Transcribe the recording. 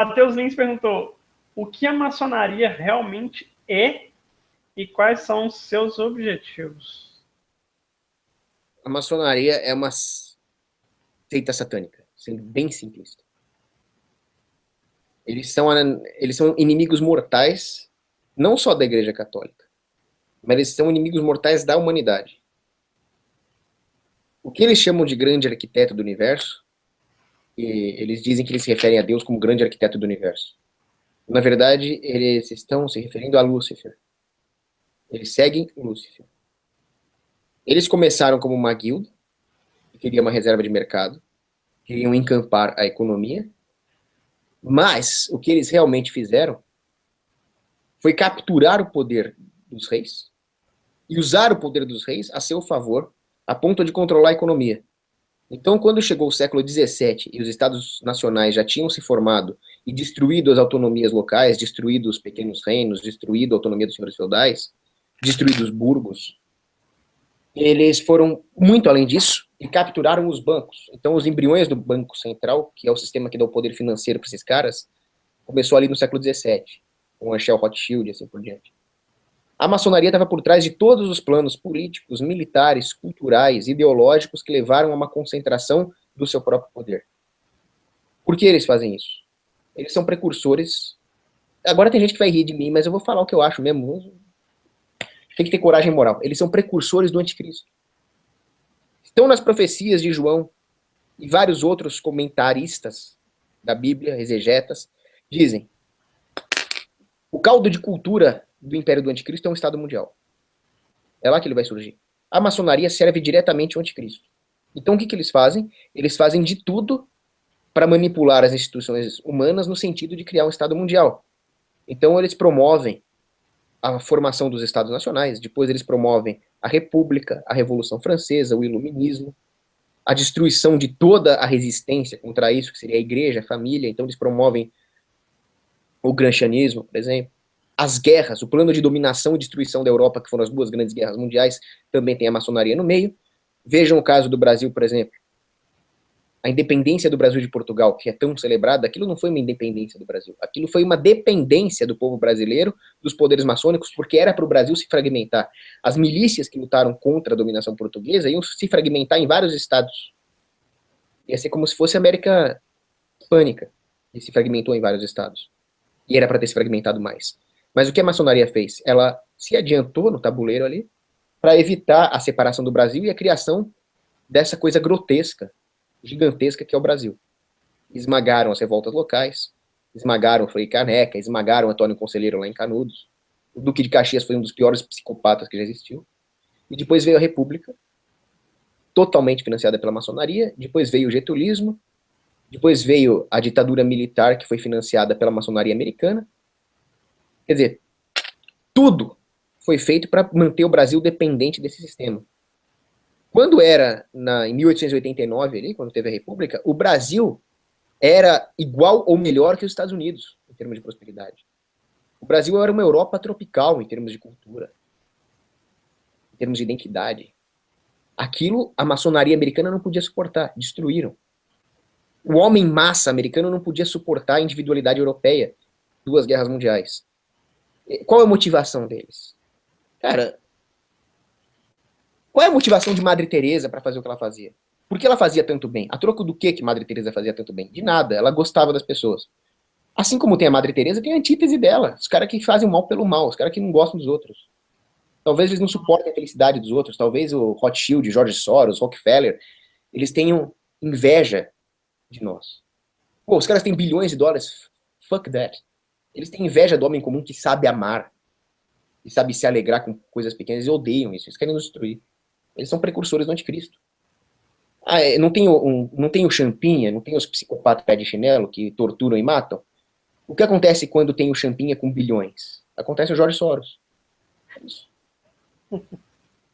Matheus Lins perguntou: o que a maçonaria realmente é e quais são os seus objetivos? A maçonaria é uma seita satânica, sendo bem simplista. Eles são inimigos mortais, não só da Igreja Católica, mas eles são inimigos mortais da humanidade. O que eles chamam de grande arquiteto do universo, e eles dizem que eles se referem a Deus como grande arquiteto do universo. Na verdade, eles estão se referindo a Lúcifer. Eles seguem Lúcifer. Eles começaram como uma guilda, que queria uma reserva de mercado, queriam encampar a economia, mas o que eles realmente fizeram foi capturar o poder dos reis e usar o poder dos reis a seu favor, a ponto de controlar a economia. Então, quando chegou o século XVII e os estados nacionais já tinham se formado e destruído as autonomias locais, destruído os pequenos reinos, destruído a autonomia dos senhores feudais, destruído os burgos, eles foram muito além disso e capturaram os bancos. Então, os embriões do Banco Central, que é o sistema que dá o poder financeiro para esses caras, começou ali no século XVII, com Herschel Rothschild e assim por diante. A maçonaria estava por trás de todos os planos políticos, militares, culturais, ideológicos que levaram a uma concentração do seu próprio poder. Por que eles fazem isso? Eles são precursores. Agora tem gente que vai rir de mim, mas eu vou falar o que eu acho mesmo. Tem que ter coragem moral. Eles são precursores do anticristo. Estão nas profecias de João e vários outros comentaristas da Bíblia, exegetas, dizem: o caldo de cultura do Império do Anticristo é um Estado mundial. É lá que ele vai surgir. A maçonaria serve diretamente ao anticristo. Então o que eles fazem? Eles fazem de tudo para manipular as instituições humanas no sentido de criar um Estado mundial. Então eles promovem a formação dos Estados nacionais, depois eles promovem a República, a Revolução Francesa, o Iluminismo, a destruição de toda a resistência contra isso, que seria a igreja, a família. Então eles promovem o gramscianismo, por exemplo. As guerras, o plano de dominação e destruição da Europa, que foram as duas grandes guerras mundiais, também tem a maçonaria no meio. Vejam o caso do Brasil, por exemplo. A independência do Brasil de Portugal, que é tão celebrada, aquilo não foi uma independência do Brasil. Aquilo foi uma dependência do povo brasileiro dos poderes maçônicos, porque era para o Brasil se fragmentar. As milícias que lutaram contra a dominação portuguesa iam se fragmentar em vários estados. Ia ser como se fosse a América Hispânica, que se fragmentou em vários estados. E era para ter se fragmentado mais. Mas o que a maçonaria fez? Ela se adiantou no tabuleiro ali para evitar a separação do Brasil e a criação dessa coisa grotesca, gigantesca que é o Brasil. Esmagaram as revoltas locais, esmagaram o Frei Caneca, esmagaram Antônio Conselheiro lá em Canudos. O Duque de Caxias foi um dos piores psicopatas que já existiu. E depois veio a República, totalmente financiada pela maçonaria. Depois veio o getulismo. Depois veio a ditadura militar, que foi financiada pela maçonaria americana. Quer dizer, tudo foi feito para manter o Brasil dependente desse sistema. Quando era em 1889, ali, quando teve a República, o Brasil era igual ou melhor que os Estados Unidos, em termos de prosperidade. O Brasil era uma Europa tropical, em termos de cultura, em termos de identidade. Aquilo a maçonaria americana não podia suportar, destruíram. O homem massa americano não podia suportar a individualidade europeia, duas guerras mundiais. Qual é a motivação deles? Cara, qual é a motivação de Madre Teresa para fazer o que ela fazia? Por que ela fazia tanto bem? A troco do que Madre Teresa fazia tanto bem? De nada, ela gostava das pessoas. Assim como tem a Madre Teresa, tem a antítese dela. Os caras que fazem o mal pelo mal, os caras que não gostam dos outros. Talvez eles não suportem a felicidade dos outros, talvez o Rothschild, George Soros, Rockefeller, eles tenham inveja de nós. Pô, os caras têm bilhões de dólares, fuck that. Eles têm inveja do homem comum que sabe amar, e sabe se alegrar com coisas pequenas, eles odeiam isso, eles querem nos destruir. Eles são precursores do anticristo. Não tem o Champinha, não tem os psicopatas pé de chinelo que torturam e matam? O que acontece quando tem o Champinha com bilhões? Acontece o Jorge Soros. É isso.